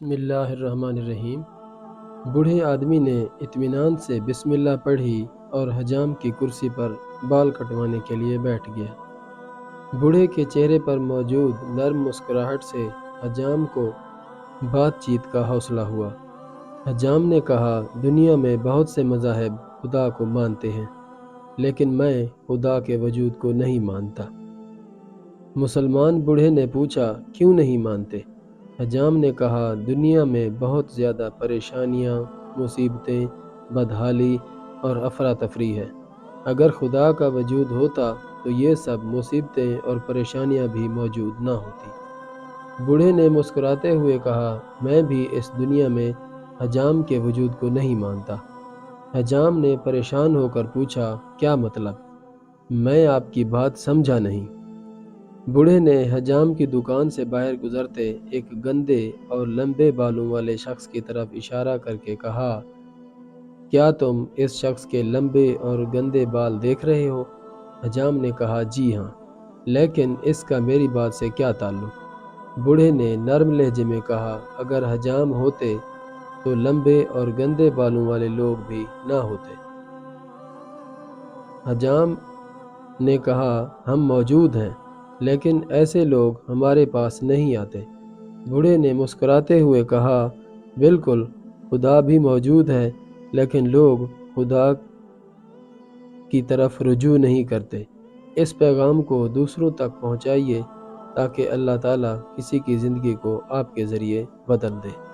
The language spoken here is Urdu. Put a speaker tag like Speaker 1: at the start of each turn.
Speaker 1: بسم اللہ الرحمن الرحیم۔ بوڑھے آدمی نے اطمینان سے بسم اللہ پڑھی اور حجام کی کرسی پر بال کٹوانے کے لیے بیٹھ گیا۔ بوڑھے کے چہرے پر موجود نرم مسکراہٹ سے حجام کو بات چیت کا حوصلہ ہوا۔ حجام نے کہا، دنیا میں بہت سے مذاہب خدا کو مانتے ہیں، لیکن میں خدا کے وجود کو نہیں مانتا۔ مسلمان بوڑھے نے پوچھا، کیوں نہیں مانتے؟ حجام نے کہا، دنیا میں بہت زیادہ پریشانیاں، مصیبتیں، بدحالی اور افراتفری ہے۔ اگر خدا کا وجود ہوتا تو یہ سب مصیبتیں اور پریشانیاں بھی موجود نہ ہوتی۔ بوڑھے نے مسکراتے ہوئے کہا، میں بھی اس دنیا میں حجام کے وجود کو نہیں مانتا۔ حجام نے پریشان ہو کر پوچھا، کیا مطلب؟ میں آپ کی بات سمجھا نہیں۔ بوڑھے نے حجام کی دکان سے باہر گزرتے ایک گندے اور لمبے بالوں والے شخص کی طرف اشارہ کر کے کہا، کیا تم اس شخص کے لمبے اور گندے بال دیکھ رہے ہو؟ حجام نے کہا، جی ہاں، لیکن اس کا میری بات سے کیا تعلق؟ بوڑھے نے نرم لہجے میں کہا، اگر حجام ہوتے تو لمبے اور گندے بالوں والے لوگ بھی نہ ہوتے۔ حجام نے کہا، ہم موجود ہیں، لیکن ایسے لوگ ہمارے پاس نہیں آتے۔ بوڑھے نے مسکراتے ہوئے کہا، بالکل، خدا بھی موجود ہے، لیکن لوگ خدا کی طرف رجوع نہیں کرتے۔ اس پیغام کو دوسروں تک پہنچائیے تاکہ اللہ تعالیٰ کسی کی زندگی کو آپ کے ذریعے بدل دے۔